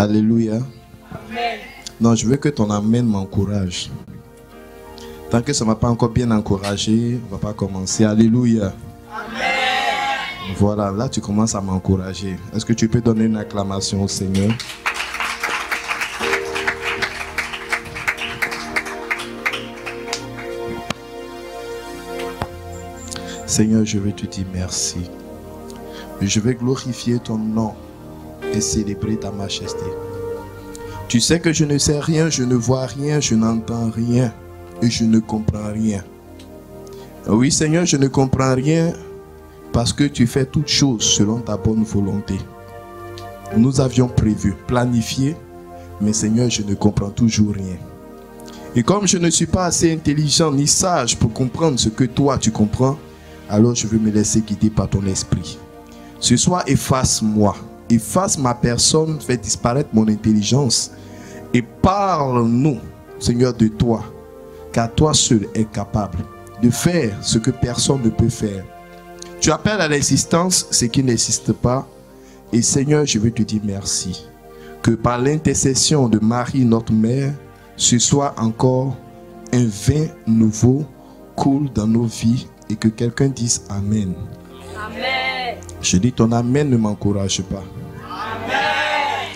Alléluia. Amen. Non, je veux que ton amen m'encourage. Tant que ça ne m'a pas encore bien encouragé, on ne va pas commencer. Alléluia. Amen. Voilà, là tu commences à m'encourager. Est-ce que tu peux donner une acclamation au Seigneur? Seigneur, je veux te dire merci. Je vais glorifier ton nom et célébrer ta majesté. Tu sais que je ne sais rien, je ne vois rien, je n'entends rien et je ne comprends rien. Oui, Seigneur, je ne comprends rien parce que tu fais toutes choses selon ta bonne volonté. Nous avions prévu, planifié, mais Seigneur, je ne comprends toujours rien. Et comme je ne suis pas assez intelligent ni sage pour comprendre ce que toi tu comprends, alors je veux me laisser guider par ton esprit. Ce soir, efface-moi, efface ma personne, fais disparaître mon intelligence et parle-nous, Seigneur, de toi, car toi seul es capable de faire ce que personne ne peut faire. Tu appelles à l'existence ce qui n'existe pas. Et Seigneur, je veux te dire merci. Que par l'intercession de Marie, notre mère, ce soit encore un vin nouveau coule dans nos vies et que quelqu'un dise Amen. Amen. Je dis ton Amen ne m'encourage pas. Amen.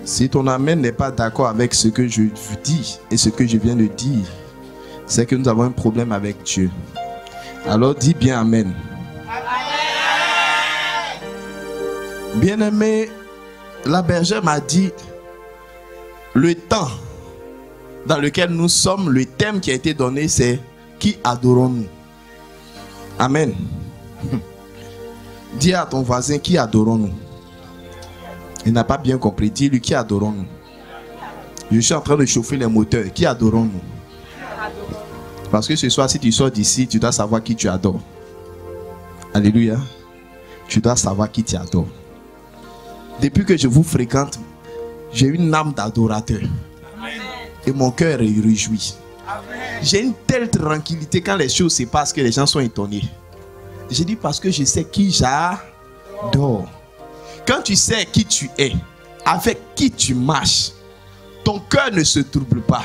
Si ton Amen n'est pas d'accord avec ce que je dis et ce que je viens de dire, c'est que nous avons un problème avec Dieu. Alors dis bien Amen. Bien-aimé, la bergère m'a dit le temps dans lequel nous sommes, le thème qui a été donné, c'est qui adorons-nous? Amen. Dis à ton voisin qui adorons-nous? Il n'a pas bien compris. Dis-lui qui adorons-nous? Je suis en train de chauffer les moteurs. Qui adorons-nous? Parce que ce soir, si tu sors d'ici, tu dois savoir qui tu adores. Alléluia. Tu dois savoir qui tu adores. Depuis que je vous fréquente, j'ai une âme d'adorateur. Et mon cœur est réjoui. J'ai une telle tranquillité quand les choses se passent que les gens sont étonnés. Je dis parce que je sais qui j'adore. Quand tu sais qui tu es, avec qui tu marches, ton cœur ne se trouble pas.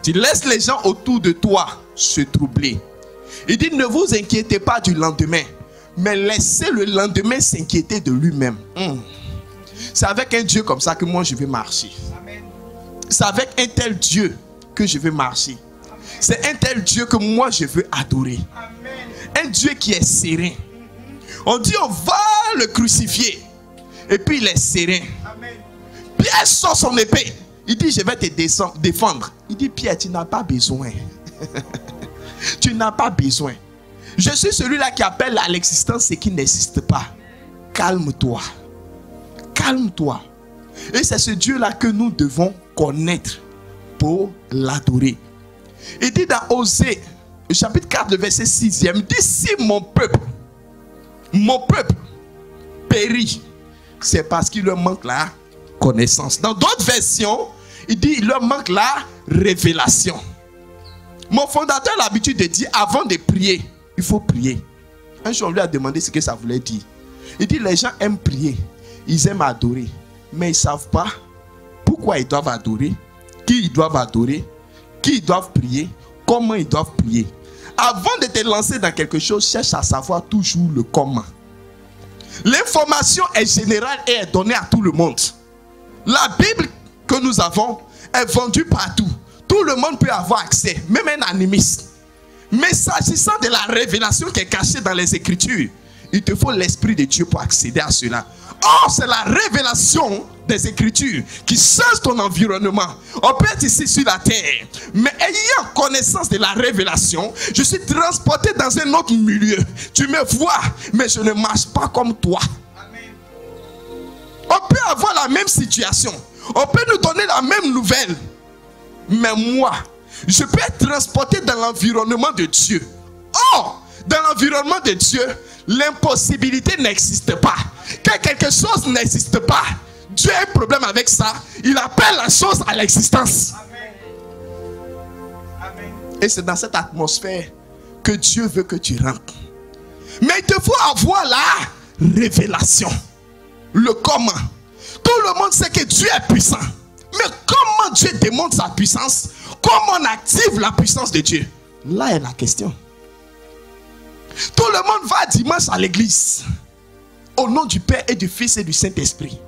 Tu laisses les gens autour de toi se troubler. Il dit ne vous inquiétez pas du lendemain, mais laissez le lendemain s'inquiéter de lui-même. C'est avec un Dieu comme ça que moi je vais marcher. C'est avec un tel Dieu que je vais marcher. C'est un tel Dieu que moi je veux adorer. Un Dieu qui est serein. On dit on va le crucifier. Et puis il est serein. Pierre sort son épée. Il dit je vais te défendre. Il dit Pierre, tu n'as pas besoin. Tu n'as pas besoin. Je suis celui-là qui appelle à l'existence ce qui n'existe pas. Calme-toi. Calme-toi. Et c'est ce Dieu-là que nous devons connaître pour l'adorer. Il dit dans Osée, chapitre 4, le verset 6e, il dit si mon peuple périt, c'est parce qu'il leur manque la connaissance. Dans d'autres versions, il dit il leur manque la révélation. Mon fondateur a l'habitude de dire avant de prier, il faut prier. Un jour, on lui a demandé ce que ça voulait dire. Il dit les gens aiment prier, ils aiment adorer, mais ils ne savent pas pourquoi ils doivent adorer, qui ils doivent adorer, qui ils doivent prier, comment ils doivent prier. Avant de te lancer dans quelque chose, cherche à savoir toujours le comment. L'information est générale et est donnée à tout le monde. La Bible que nous avons est vendue partout. Tout le monde peut avoir accès, même un animiste. Mais s'agissant de la révélation qui est cachée dans les Écritures, il te faut l'Esprit de Dieu pour accéder à cela. Or, c'est la révélation des Écritures qui change ton environnement. On peut être ici sur la terre, mais ayant connaissance de la révélation, je suis transporté dans un autre milieu. Tu me vois, mais je ne marche pas comme toi. On peut avoir la même situation. On peut nous donner la même nouvelle. Mais moi, je peux être transporté dans l'environnement de Dieu. Or, dans l'environnement de Dieu, l'impossibilité n'existe pas. Quand quelque chose n'existe pas, Dieu a un problème avec ça. Il appelle la chose à l'existence. Et c'est dans cette atmosphère que Dieu veut que tu rentres. Mais il te faut avoir la révélation. Le comment. Tout le monde sait que Dieu est puissant. Mais comment Dieu démontre sa puissance? Comment on active la puissance de Dieu? Là est la question. Tout le monde va dimanche à l'église. Au nom du Père et du Fils et du Saint-Esprit.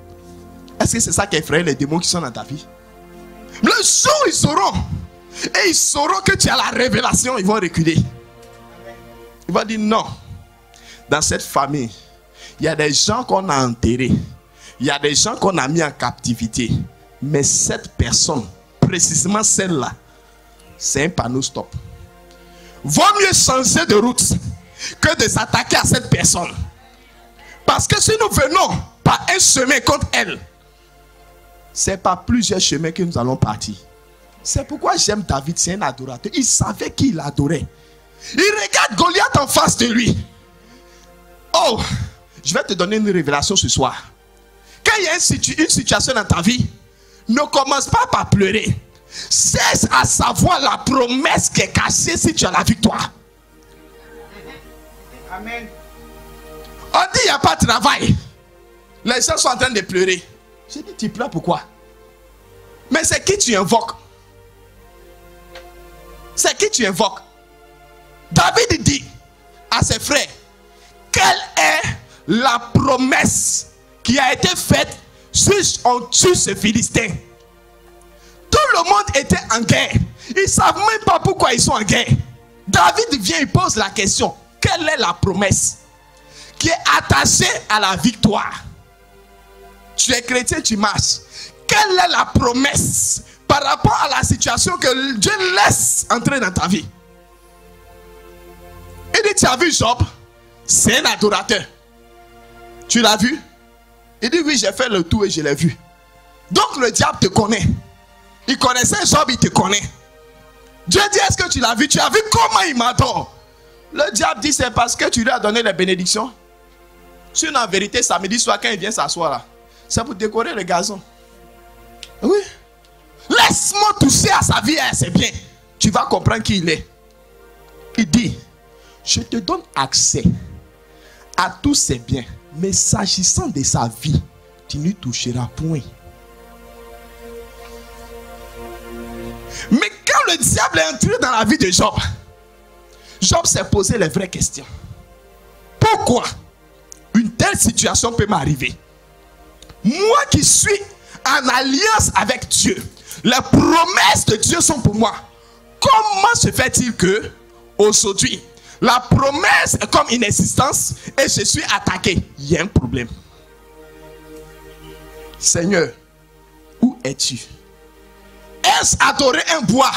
Est-ce que c'est ça qui effraie les démons qui sont dans ta vie? Le jour où ils sauront, et ils sauront que tu as la révélation, ils vont reculer. Ils vont dire non. Dans cette famille, il y a des gens qu'on a enterrés. Il y a des gens qu'on a mis en captivité. Mais cette personne, précisément celle-là, c'est un panneau stop. Vaut mieux changer de route que de s'attaquer à cette personne. Parce que si nous venons par un chemin contre elle, c'est pas plusieurs chemins que nous allons partir. C'est pourquoi j'aime David, c'est un adorateur. Il savait qui il adorait. Il regarde Goliath en face de lui. Oh, je vais te donner une révélation ce soir. Quand il y a une situation dans ta vie, ne commence pas par pleurer. Cesse à savoir la promesse qui est cachée si tu as la victoire. Amen. On dit il n'y a pas de travail. Les gens sont en train de pleurer. J'ai dit tu pleures pourquoi? Mais c'est qui tu invoques? C'est qui tu invoques? David dit à ses frères, quelle est la promesse qui a été faite si on tue ce Philistin? Tout le monde était en guerre. Ils ne savent même pas pourquoi ils sont en guerre. David vient et pose la question, quelle est la promesse qui est attachée à la victoire? Tu es chrétien, tu marches. Quelle est la promesse par rapport à la situation que Dieu laisse entrer dans ta vie? Il dit, tu as vu Job? C'est un adorateur. Tu l'as vu? Il dit, oui, j'ai fait le tour et je l'ai vu. Donc le diable te connaît. Il connaissait Job, il te connaît. Dieu dit, est-ce que tu l'as vu? Tu as vu comment il m'adore? Le diable dit, c'est parce que tu lui as donné les bénédictions. Sinon, en vérité, samedi soir, quand il vient s'asseoir là, c'est pour décorer le gazon. Oui. Laisse-moi toucher à sa vie, c'est bien. Tu vas comprendre qui il est. Il dit, je te donne accès à tous ses biens, mais s'agissant de sa vie, tu n'y toucheras point. Mais quand le diable est entré dans la vie de Job, Job s'est posé les vraies questions. Pourquoi une telle situation peut m'arriver? Moi qui suis en alliance avec Dieu, les promesses de Dieu sont pour moi. Comment se fait-il que aujourd'hui la promesse est comme inexistence et je suis attaqué? Il y a un problème. Seigneur, où es-tu? Est-ce adorer un bois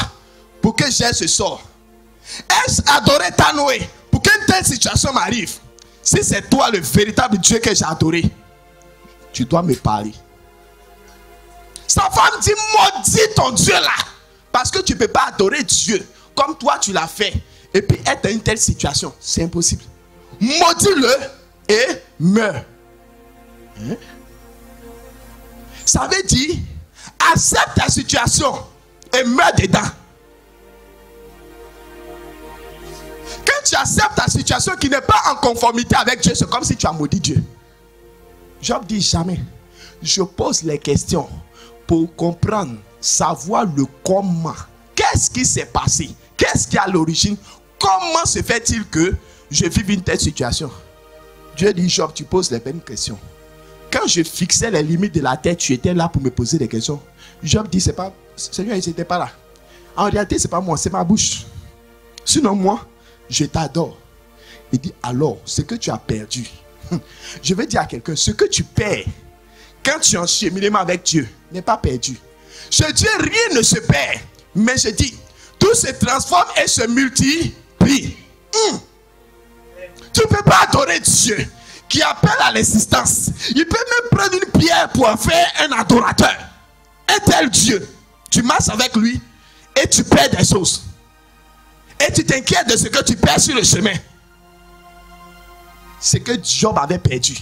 pour que j'ai ce sort? Est-ce adorer Tanoé pour qu'une telle situation m'arrive? Si c'est toi le véritable Dieu que j'ai adoré, tu dois me parler. Sa femme dit, maudit ton Dieu là. Parce que tu ne peux pas adorer Dieu comme toi tu l'as fait. Et puis être dans une telle situation, c'est impossible. Maudis-le et meurs. Hein? Ça veut dire, accepte ta situation et meurs dedans. Quand tu acceptes ta situation qui n'est pas en conformité avec Dieu, c'est comme si tu as maudit Dieu. Job dit jamais. Je pose les questions pour comprendre, savoir le comment. Qu'est-ce qui s'est passé? Qu'est-ce qui est à l'origine? Comment se fait-il que je vive une telle situation? Dieu dit, Job, tu poses les bonnes questions. Quand je fixais les limites de la terre, tu étais là pour me poser des questions. Job dit, c'est pas, Seigneur, il n'était pas là. En réalité, c'est pas moi, c'est ma bouche. Sinon, moi, je t'adore. Il dit, alors, ce que tu as perdu, je vais dire à quelqu'un, ce que tu perds quand tu es en cheminement avec Dieu n'est pas perdu. Chez Dieu, rien ne se perd. Mais je dis, tout se transforme et se multiplie. Tu ne peux pas adorer Dieu qui appelle à l'existence. Il peut même prendre une pierre pour en faire un adorateur. Un tel Dieu, tu marches avec lui et tu perds des choses. Et tu t'inquiètes de ce que tu perds sur le chemin. Ce que Job avait perdu,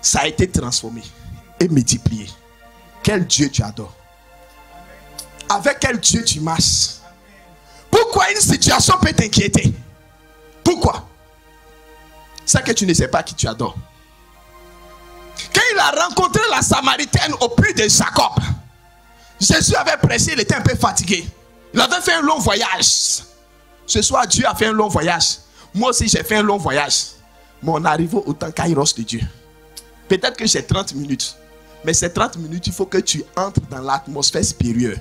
ça a été transformé et multiplié. Quel Dieu tu adores? Avec quel Dieu tu marches? Pourquoi une situation peut t'inquiéter? Pourquoi? C'est que tu ne sais pas qui tu adores. Quand il a rencontré la Samaritaine au puits de Jacob, Jésus avait prêché, il était un peu fatigué. Il avait fait un long voyage. Ce soir, Dieu a fait un long voyage. Moi aussi, j'ai fait un long voyage. Mais on arrive au temps Kairos de Dieu. Peut-être que j'ai 30 minutes. Mais ces 30 minutes, il faut que tu entres dans l'atmosphère supérieure.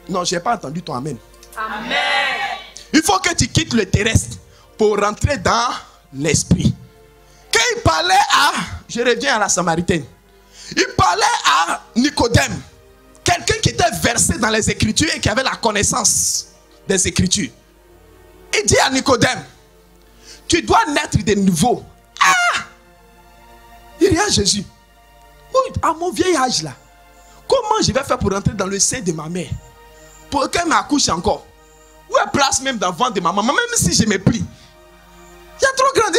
Non, je n'ai pas entendu ton amen. Amen. Il faut que tu quittes le terrestre pour rentrer dans l'esprit. Quand il parlait à... Je reviens à la Samaritaine. Il parlait à Nicodème. Quelqu'un qui était versé dans les Écritures et qui avait la connaissance des Écritures. Il dit à Nicodème, tu dois naître de nouveau. Ah! Il dit à Jésus, à mon vieil âge là, comment je vais faire pour rentrer dans le sein de ma mère? Pour qu'elle m'accouche encore? Où elle place même dans le ventre de ma maman, même si je me plie? Il a trop grandi.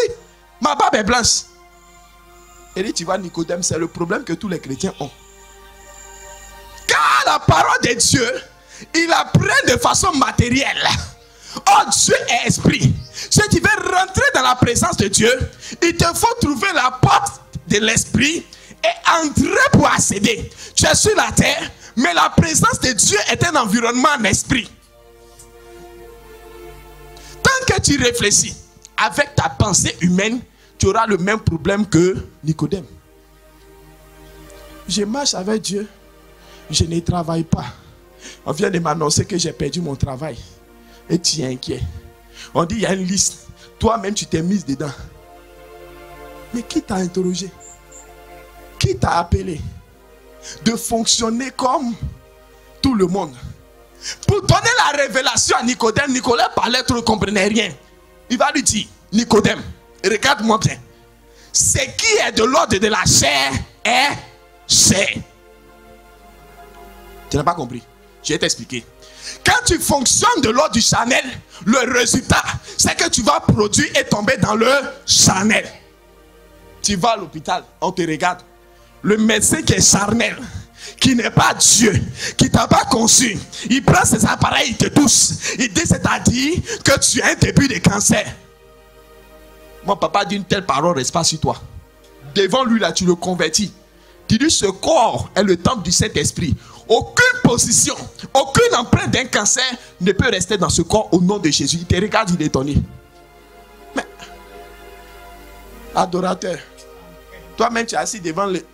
Ma barbe est blanche. Il dit, tu vois Nicodème, c'est le problème que tous les chrétiens ont. Car la parole de Dieu, il la prend de façon matérielle. Oh, Dieu est esprit. Si tu veux rentrer dans la présence de Dieu, il te faut trouver la porte de l'esprit et entrer pour accéder. Tu es sur la terre, mais la présence de Dieu est un environnement en esprit. Tant que tu réfléchis avec ta pensée humaine, tu auras le même problème que Nicodème. Je marche avec Dieu, je ne travaille pas. On vient de m'annoncer que j'ai perdu mon travail. Et tu es inquiet. On dit il y a une liste. Toi-même tu t'es mise dedans. Mais qui t'a interrogé? Qui t'a appelé de fonctionner comme tout le monde? Pour donner la révélation à Nicodème, Nicodème parlait trop, ne comprenait rien. Il va lui dire, Nicodème, regarde-moi bien. Ce qui est de l'ordre de la chair est chair. Tu n'as pas compris? Je vais t'expliquer. Quand tu fonctionnes de l'ordre du charnel, le résultat, c'est que tu vas produire et tomber dans le charnel. Tu vas à l'hôpital, on te regarde. Le médecin qui est charnel, qui n'est pas Dieu, qui ne t'a pas conçu, il prend ses appareils, il te touche. Il dit, c'est-à-dire que tu as un début de cancer. Mon papa dit une telle parole, reste pas sur toi. Devant lui, là, tu le convertis. Tu dis, ce corps est le temple du Saint-Esprit. Aucune position, aucune empreinte d'un cancer ne peut rester dans ce corps au nom de Jésus. Il te regarde, il est étonné. Mais, adorateur, toi-même tu es assis devant le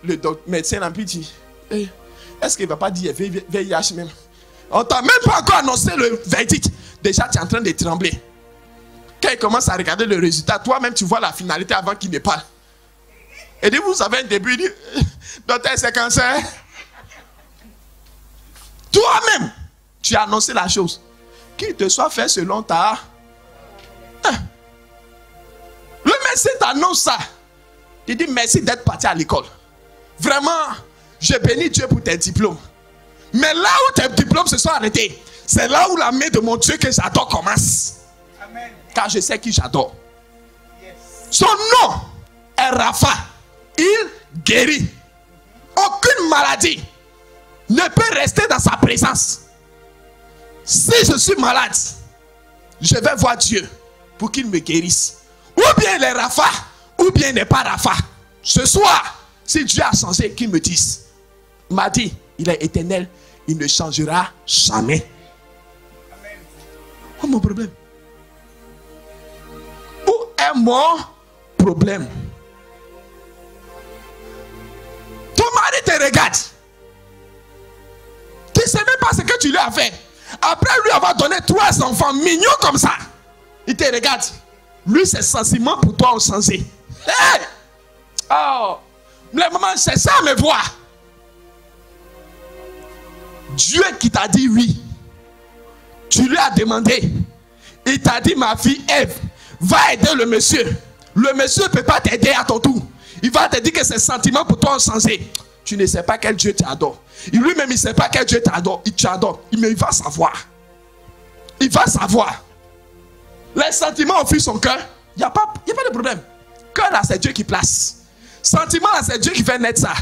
médecin en petit. Est-ce qu'il ne va pas dire VIH même? On ne t'a même pas encore annoncé le verdict. Déjà tu es en train de trembler. Quand il commence à regarder le résultat, toi-même tu vois la finalité avant qu'il ne parle. Et dit, vous avez un début, il dit, docteur, c'est cancer. Toi-même, tu as annoncé la chose. Qu'il te soit fait selon ta... Le médecin t'annonce ça. Il dit merci d'être parti à l'école. Vraiment, je bénis Dieu pour tes diplômes. Mais là où tes diplômes se sont arrêtés, c'est là où la main de mon Dieu que j'adore commence. Amen. Car je sais qui j'adore. Yes. Son nom est Rapha. Il guérit. Aucune maladie ne peut rester dans sa présence. Si je suis malade, je vais voir Dieu pour qu'il me guérisse. Ou bien il est Rapha, ou bien il n'est pas Rapha. Ce soir, si Dieu a changé, qu'il me dise. Il m'a dit, il est éternel, il ne changera jamais. Amen. Oh, mon problème. Où est mon problème? Ton mari te regarde. Tu ne sais même pas ce que tu lui as fait. Après lui avoir donné 3 enfants mignons comme ça, il te regarde. Lui, ses sentiments pour toi ont changé. Hey! Oh! Mais maman, c'est ça me voir. Dieu qui t'a dit oui. Tu lui as demandé. Il t'a dit, ma fille Ève, va aider le monsieur. Le monsieur ne peut pas t'aider à ton tour. Il va te dire que ses sentiments pour toi ont changé. Tu ne sais pas quel Dieu t'adore. Lui-même, il ne sait pas quel Dieu t'adore. Il t'adore. Mais il va savoir. Il va savoir. Les sentiments ont fui son cœur. Il n'y a pas de problème. Cœur là, c'est Dieu qui place. Sentiment là, c'est Dieu qui fait naître ça.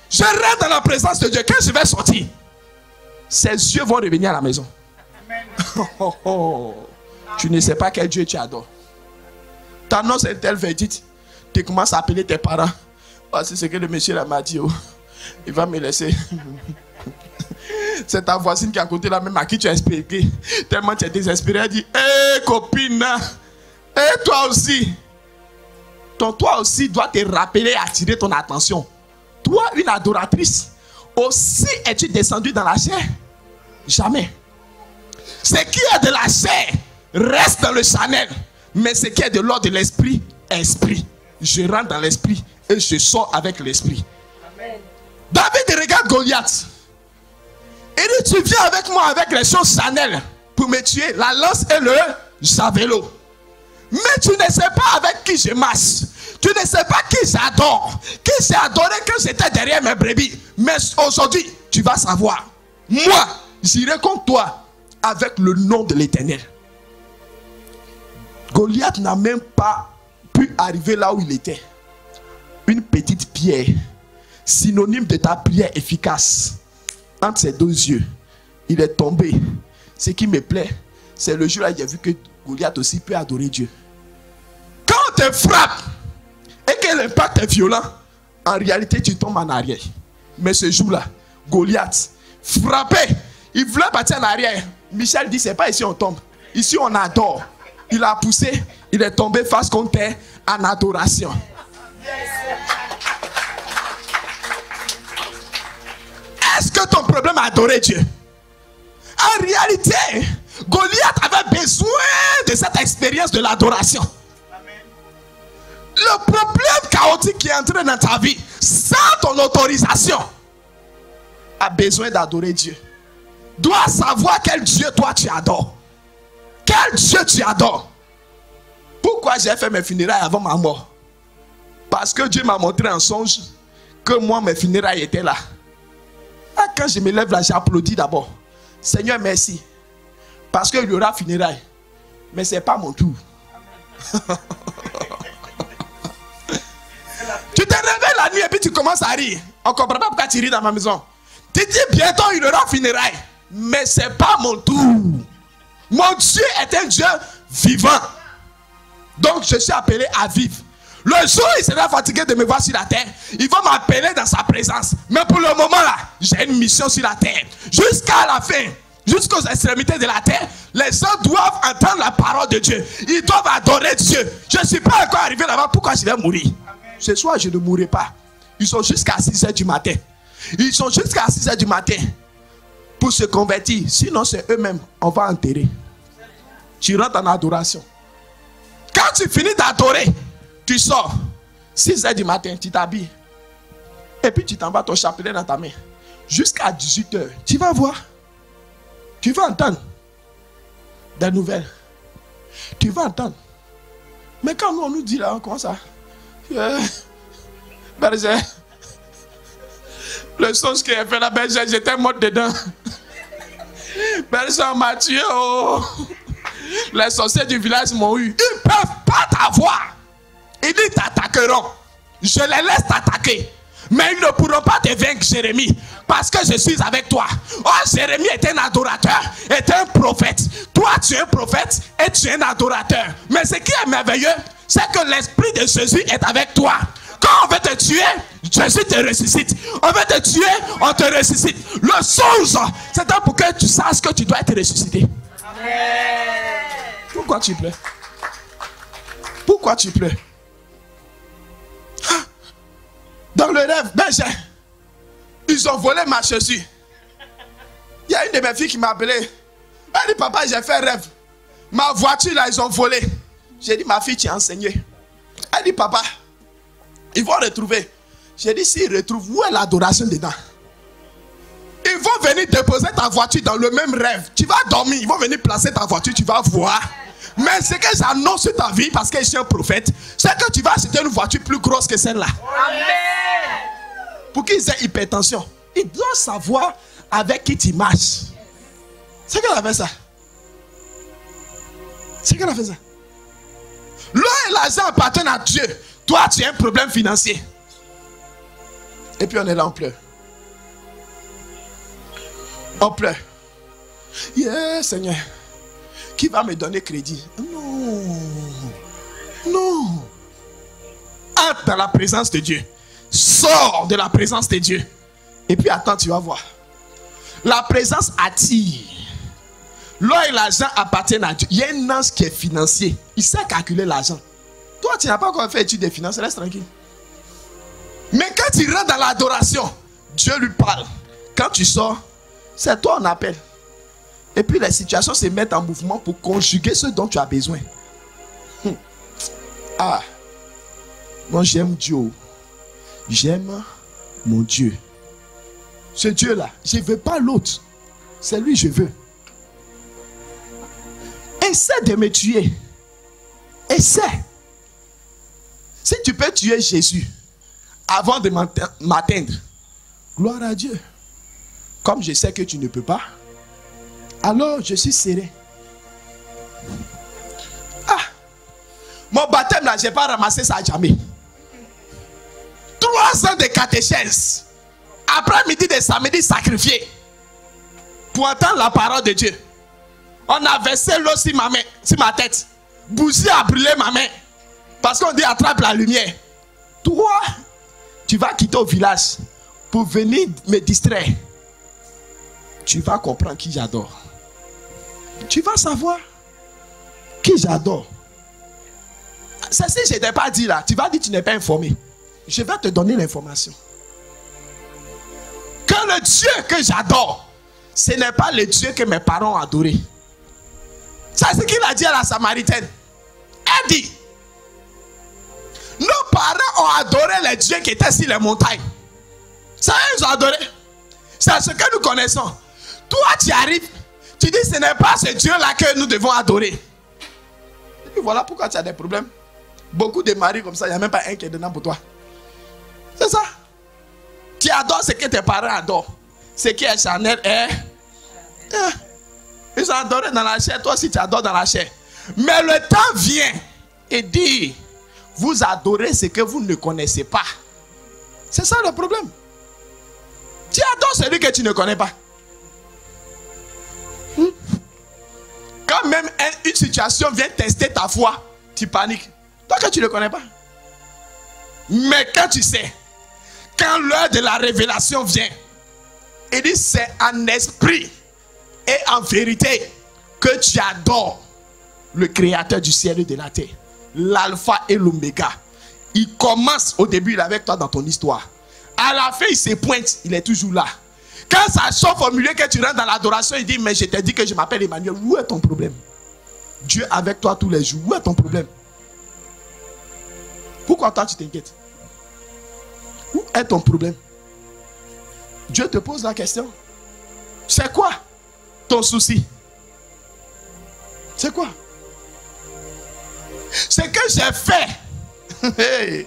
Je reste dans la présence de Dieu. Quand je vais sortir, ses yeux vont revenir à la maison. Tu ne sais pas quel Dieu tu adores. Tu annonces un tel verdict. Tu commences à appeler tes parents. Voici ce que le monsieur là m'a dit. Oh. Il va me laisser. C'est ta voisine qui est à côté là même à qui tu as expliqué. Tellement tu es désespéré. Elle dit, hé copine, et toi aussi. Toi aussi dois te rappeler et attirer ton attention. Toi, une adoratrice, aussi es-tu descendu dans la chair? Jamais. Ce qui est de la chair reste dans le charnel. Mais ce qui est de l'ordre de l'esprit, esprit. Je rentre dans l'esprit et je sors avec l'esprit. David regarde Goliath. Il dit, tu viens avec moi avec les choses charnelles pour me tuer, la lance et le javelot. Mais tu ne sais pas avec qui je marche. Tu ne sais pas qui j'adore. Qui j'ai adoré quand j'étais derrière mes brebis. Mais aujourd'hui, tu vas savoir. Moi, j'irai contre toi avec le nom de l'Éternel. Goliath n'a même pas pu arriver là où il était. Une petite pierre, synonyme de ta prière efficace, entre ses deux yeux, il est tombé. Ce qui me plaît, c'est le jour où j'ai vu que Goliath aussi peut adorer Dieu. Quand on te frappe et que l'impact est violent, en réalité tu tombes en arrière. Mais ce jour-là, Goliath frappé, il voulait partir en arrière. Michel dit, c'est pas ici on tombe, ici on adore. Il a poussé, il est tombé face contre terre en adoration. Est-ce que ton problème est adorer Dieu? En réalité, Goliath avait besoin de cette expérience de l'adoration. Le problème chaotique qui est entré dans ta vie, sans ton autorisation, a besoin d'adorer Dieu. Dois savoir quel Dieu toi tu adores. Quel Dieu tu adores. Pourquoi j'ai fait mes funérailles avant ma mort? Parce que Dieu m'a montré en songe que moi mes funérailles étaient là. Ah, quand je me lève là, j'applaudis d'abord. Seigneur, merci. Parce qu'il y aura funérailles. Mais ce n'est pas mon tour. Tu te réveilles la nuit et puis tu commences à rire. On ne comprend pas pourquoi tu ris dans ma maison. Tu dis bientôt il y aura funérailles. Mais ce n'est pas mon tour. Mon Dieu est un Dieu vivant. Donc je suis appelé à vivre. Le jour où il sera fatigué de me voir sur la terre, il va m'appeler dans sa présence. Mais pour le moment là, j'ai une mission sur la terre. Jusqu'à la fin, jusqu'aux extrémités de la terre, les gens doivent entendre la parole de Dieu. Ils doivent adorer Dieu. Je ne suis pas encore arrivé là-bas. Pourquoi je vais mourir? Ce soir, je ne mourrai pas. Ils sont jusqu'à 6 h du matin. Ils sont jusqu'à 6 h du matin pour se convertir. Sinon, c'est eux-mêmes. On va enterrer. Tu rentres en adoration. Quand tu finis d'adorer, tu sors. 6 h du matin, tu t'habilles. Et puis tu t'en vas ton chapelet dans ta main. Jusqu'à 18 h. Tu vas voir. Tu vas entendre des nouvelles. Tu vas entendre. Mais quand nous, on nous dit là, comment ça? Berger. Le songe qui a fait la berger, j'étais mort dedans. Berger m'a tué. Oh. Les sorciers du village m'ont eu. Ils ne peuvent pas t'avoir. Ils disent t'attaqueront. Je les laisse t'attaquer. Mais ils ne pourront pas te vaincre, Jérémie. Parce que je suis avec toi. Oh, Jérémie est un adorateur, est un prophète. Toi, tu es un prophète et tu es un adorateur. Mais ce qui est merveilleux, c'est que l'esprit de Jésus est avec toi. Quand on veut te tuer, Jésus te ressuscite. On veut te tuer, on te ressuscite. Le songe, c'est pour que tu saches que tu dois être ressuscité. Amen. Pourquoi tu pleures? Pourquoi tu pleures? Dans le rêve, berger, ils ont volé ma chaussure. Il y a une de mes filles qui m'a appelé. Elle dit, papa, j'ai fait rêve. Ma voiture, là, ils ont volé. J'ai dit, ma fille, tu es enseignée. Elle dit, papa, ils vont retrouver. J'ai dit, s'ils retrouvent, où est l'adoration dedans? Ils vont venir déposer ta voiture dans le même rêve. Tu vas dormir, ils vont venir placer ta voiture, tu vas voir. Mais ce que j'annonce sur ta vie, parce que je suis un prophète, c'est que tu vas acheter une voiture plus grosse que celle-là. Amen. Pour qu'ils aient hypertension, ils doivent savoir avec qui tu marches. C'est qu'elle a fait ça. C'est qu'elle a fait ça. L'eau et l'argent appartiennent à Dieu. Toi, tu as un problème financier. Et puis on est là, on pleure. On pleure. Yeah, Seigneur. Qui va me donner crédit? Non. Non. Entre dans la présence de Dieu. Sors de la présence de Dieu. Et puis attends, tu vas voir. La présence attire. L'or et l'argent appartiennent à Dieu. Il y a un ange qui est financier. Il sait calculer l'argent. Toi, tu n'as pas encore fait étude des finances. Reste tranquille. Mais quand tu rentres dans l'adoration, Dieu lui parle. Quand tu sors, c'est toi on appelle. Et puis les situations se mettent en mouvement pour conjuguer ce dont tu as besoin. Ah, moi j'aime Dieu. J'aime mon Dieu. Ce Dieu-là, je ne veux pas l'autre. C'est lui que je veux. Essaie de me tuer. Essaie. Si tu peux tuer Jésus avant de m'atteindre, gloire à Dieu. Comme je sais que tu ne peux pas, alors je suis serré. Ah, mon baptême là, je n'ai pas ramassé ça jamais. 3 ans de catéchèse. Après-midi de samedi sacrifié. Pour entendre la parole de Dieu. On a versé l'eau sur ma main, sur ma tête. Bougie a brûlé ma main. Parce qu'on dit attrape la lumière. Toi, tu vas quitter au village pour venir me distraire. Tu vas comprendre qui j'adore. Tu vas savoir qui j'adore. C'est si je ne t'ai pas dit là, tu vas dire que tu n'es pas informé. Je vais te donner l'information. Que le Dieu que j'adore, ce n'est pas le Dieu que mes parents ont adoré. C'est ce qu'il a dit à la Samaritaine. Elle dit, nos parents ont adoré les dieux qui étaient sur les montagnes. Ça, ils ont adoré. C'est ce que nous connaissons. Toi, tu arrives, tu dis, ce n'est pas ce Dieu-là que nous devons adorer. Et puis voilà pourquoi tu as des problèmes. Beaucoup de maris comme ça, il n'y a même pas un qui est dedans pour toi. C'est ça. Tu adores ce que tes parents adorent. Ce qui est charnel est... Ils ont adoré dans la chair, toi aussi tu adores dans la chair. Mais le temps vient et dit, vous adorez ce que vous ne connaissez pas. C'est ça le problème. Tu adores celui que tu ne connais pas. Quand même une situation vient tester ta foi, tu paniques. Toi que tu ne le connais pas. Mais quand tu sais, quand l'heure de la révélation vient, il dit c'est en esprit et en vérité que tu adores le créateur du ciel et de la terre. L'alpha et l'oméga. Il commence au début, il est avec toi dans ton histoire. À la fin, il se pointe, il est toujours là. Quand ça chauffe au milieu que tu rentres dans l'adoration, il dit, mais je t'ai dit que je m'appelle Emmanuel. Où est ton problème? Dieu avec toi tous les jours. Où est ton problème? Pourquoi toi tu t'inquiètes? Où est ton problème? Dieu te pose la question. C'est quoi ton souci? C'est quoi? Ce que j'ai fait. Hey.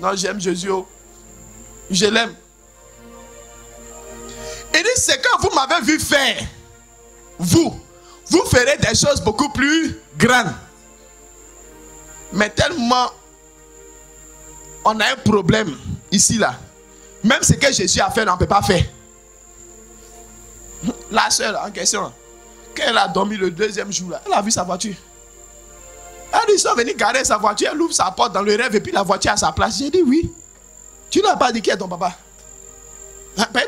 Non, j'aime Jésus. Je l'aime. Il dit, ce que vous m'avez vu faire, vous ferez des choses beaucoup plus grandes. Mais tellement on a un problème ici là. Même ce que Jésus a fait, on ne peut pas faire. La soeur en question, quand elle a dormi le 2e jour là, elle a vu sa voiture. Elle dit, ils sont venus garer sa voiture, elle ouvre sa porte dans le rêve et puis la voiture a sa place. J'ai dit oui. Tu n'as pas dit qui est ton papa.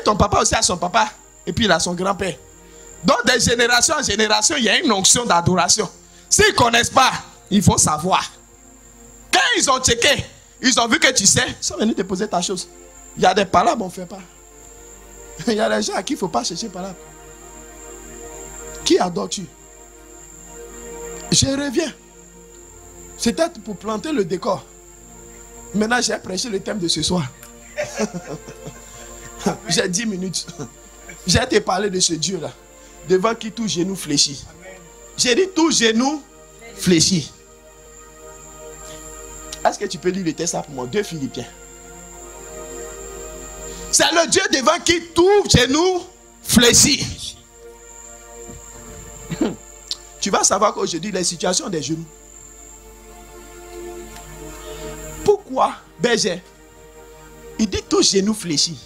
Ton papa aussi a son papa et puis il a son grand-père. Donc de génération en génération, il y a une onction d'adoration. S'ils ne connaissent pas, il faut savoir. Quand ils ont checké, ils ont vu que tu sais, ils sont venus te poser ta chose. Il y a des palabres, on ne fait pas. Il y a des gens à qui il ne faut pas chercher palabres. Qui adore-tu? Je reviens. C'était pour planter le décor. Maintenant, j'ai prêché le thème de ce soir. J'ai 10 minutes. J'ai été parler de ce Dieu-là. Devant qui tout genou fléchit. J'ai dit tout genou fléchit. Est-ce que tu peux lire le texte pour moi? 2 Philippiens. C'est le Dieu devant qui tout genou fléchit. Tu vas savoir qu'aujourd'hui, les situations des genoux. Pourquoi, berger? Il dit tout genou fléchit.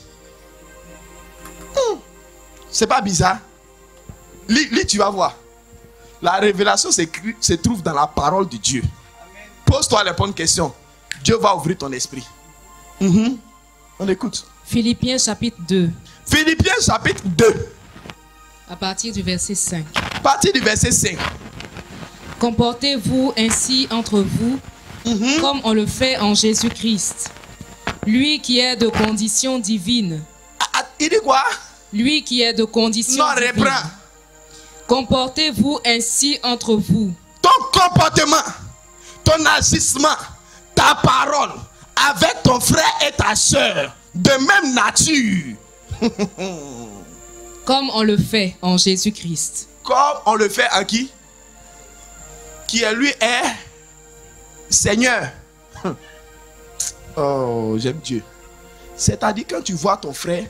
C'est pas bizarre. Lis, tu vas voir. La révélation se trouve dans la parole de Dieu. Pose-toi les bonnes questions. Dieu va ouvrir ton esprit. On écoute. Philippiens chapitre 2, Philippiens chapitre 2, à partir du verset 5. partie du verset 5. Comportez-vous ainsi entre vous, comme on le fait en Jésus-Christ. Lui qui est de condition divine. Il dit quoi? Lui qui est de condition Non, divine. reprends. Comportez-vous ainsi entre vous. Ton comportement, ton agissement, ta parole avec ton frère et ta soeur de même nature. Comme on le fait en Jésus-Christ. Comme on le fait en qui? Qui lui est Seigneur. Oh, j'aime Dieu. C'est-à-dire quand tu vois ton frère,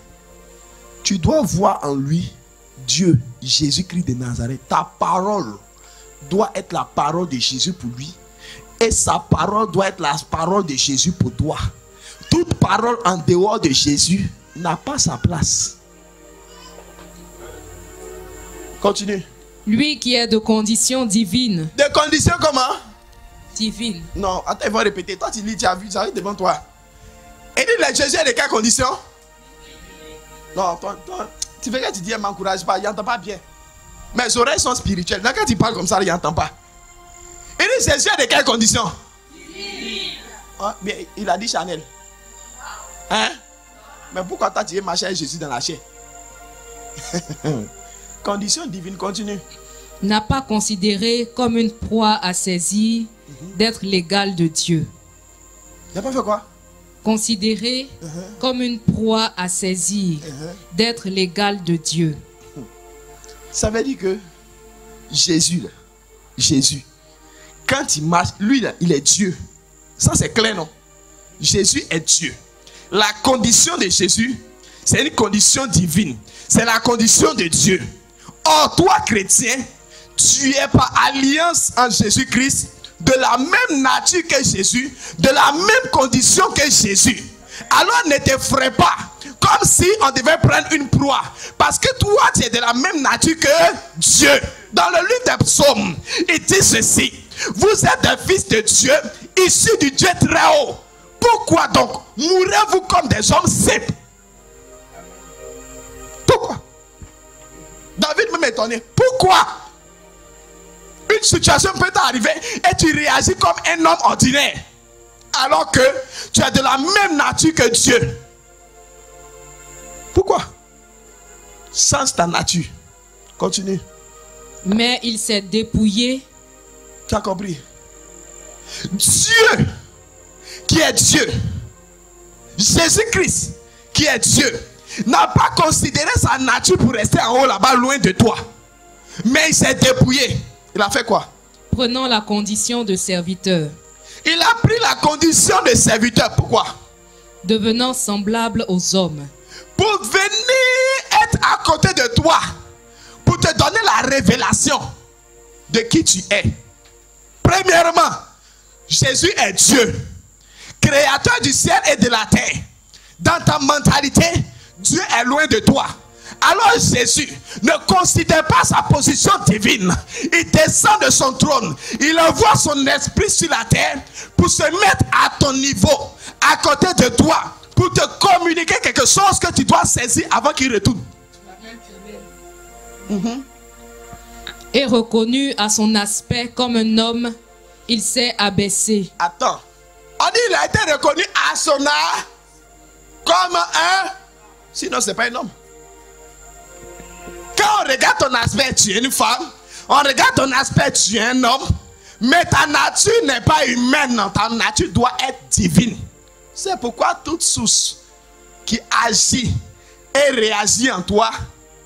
tu dois voir en lui Dieu, Jésus-Christ de Nazareth. Ta parole doit être la parole de Jésus pour lui. Et sa parole doit être la parole de Jésus pour toi. Toute parole en dehors de Jésus n'a pas sa place. Continue. Lui qui est de condition divine. De conditions comment? Divine. Non, attends, ils vont répéter. Toi, tu lis, tu as vu, ça arrive devant toi. Et dit, le Jésus est de quelles conditions? Non, toi, tu fais que tu dis, il ne m'encourage pas, il n'entend pas bien. Mes oreilles sont spirituelles. Donc, quand tu parles comme ça, il n'entend pas. Il dit, Jésus est de quelles conditions? Ah, mais il a dit Chanel. Hein? Mais pourquoi toi, tu es marché avec Jésus dans la chair? Condition divine, continue. N'a pas considéré comme une proie à saisir d'être l'égal de Dieu. Il n'a pas fait quoi? Considéré comme une proie à saisir d'être l'égal de Dieu. Ça veut dire que Jésus, quand il marche, lui, là, il est Dieu. Ça, c'est clair, non? Jésus est Dieu. La condition de Jésus, c'est une condition divine. C'est la condition de Dieu. Or, toi, chrétien, tu es par alliance en Jésus-Christ de la même nature que Jésus, de la même condition que Jésus. Alors, ne t'effraie pas, comme si on devait prendre une proie. Parce que toi, tu es de la même nature que Dieu. Dans le livre des psaumes, il dit ceci. Vous êtes des fils de Dieu, issus du Dieu très haut. Pourquoi donc mourrez-vous comme des hommes simples? Pourquoi? David me m'étonner. Pourquoi? Une situation peut t'arriver et tu réagis comme un homme ordinaire. Alors que tu es de la même nature que Dieu. Pourquoi? Change ta nature. Continue. Mais il s'est dépouillé. Tu as compris? Dieu qui est Dieu, Jésus-Christ qui est Dieu, n'a pas considéré sa nature pour rester en haut là-bas loin de toi. Mais il s'est dépouillé. Il a fait quoi? Prenant la condition de serviteur. Il a pris la condition de serviteur. Pourquoi? Devenant semblable aux hommes. Pour venir être à côté de toi, pour te donner la révélation de qui tu es. Premièrement, Jésus est Dieu, créateur du ciel et de la terre. Dans ta mentalité, Dieu est loin de toi. Alors Jésus ne considère pas sa position divine. Il descend de son trône. Il envoie son esprit sur la terre pour se mettre à ton niveau, à côté de toi, pour te communiquer quelque chose que tu dois saisir avant qu'il retourne. Et reconnu à son aspect comme un homme, il s'est abaissé. Attends. On dit qu'il a été reconnu à son âge comme un... Sinon, ce n'est pas un homme. Quand on regarde ton aspect, tu es une femme. On regarde ton aspect, tu es un homme. Mais ta nature n'est pas humaine. Non. Ta nature doit être divine. C'est pourquoi toute source qui agit et réagit en toi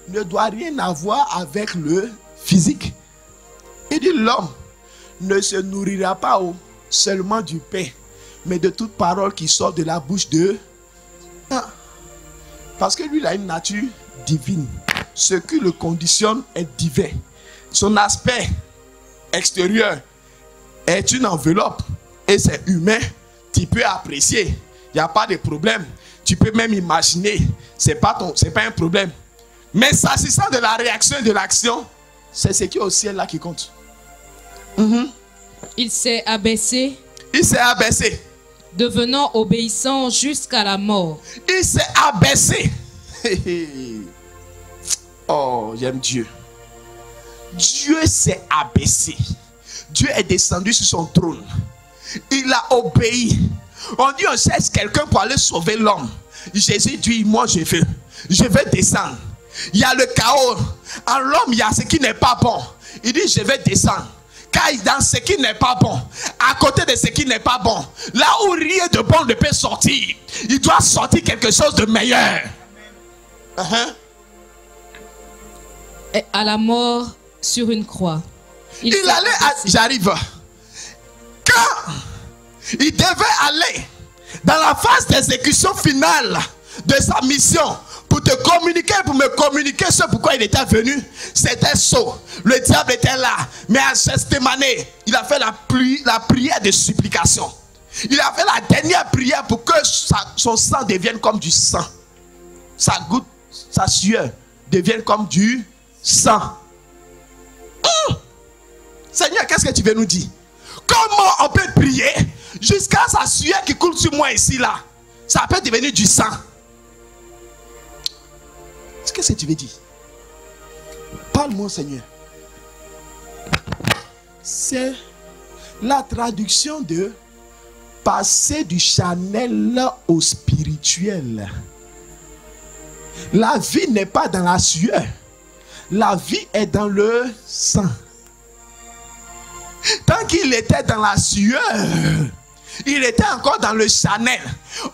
ne doit rien avoir avec le physique. Il dit l'homme ne se nourrira pas seulement du pain, mais de toute parole qui sort de la bouche de... Parce que lui, il a une nature divine. Ce qui le conditionne est divin. Son aspect extérieur est une enveloppe et c'est humain. Tu peux apprécier. Il n'y a pas de problème. Tu peux même imaginer. C'est pas un problème. Mais s'agissant de la réaction et de l'action, c'est ce qui est au ciel là qui compte. Il s'est abaissé. Il s'est abaissé. devenant obéissant jusqu'à la mort. Il s'est abaissé. Oh, j'aime Dieu. Dieu s'est abaissé. Dieu est descendu sur son trône. Il a obéi. On dit on cherche quelqu'un pour aller sauver l'homme. Jésus dit moi je vais descendre. Il y a le chaos. En l'homme il y a ce qui n'est pas bon. Il dit je vais descendre. Car dans ce qui n'est pas bon, à côté de ce qui n'est pas bon, là où rien de bon ne peut sortir, il doit sortir quelque chose de meilleur. Et à la mort sur une croix. Il allait j'arrive. Quand il devait aller dans la phase d'exécution finale de sa mission, pour te communiquer, pour me communiquer ce pourquoi il était venu, c'était saut. Le diable était là. Mais à Gethsémane, il a fait la prière de supplication. Il a fait la dernière prière pour que son sang devienne comme du sang. Sa goutte, sa sueur devienne comme du sang. Seigneur, qu'est-ce que tu veux nous dire? Comment on peut prier jusqu'à sa sueur qui coule sur moi ici là? Ça peut devenir du sang. Qu'est-ce que tu veux dire? Parle-moi, Seigneur. C'est la traduction de passer du charnel au spirituel. La vie n'est pas dans la sueur. La vie est dans le sang. Tant qu'il était dans la sueur, il était encore dans le charnel.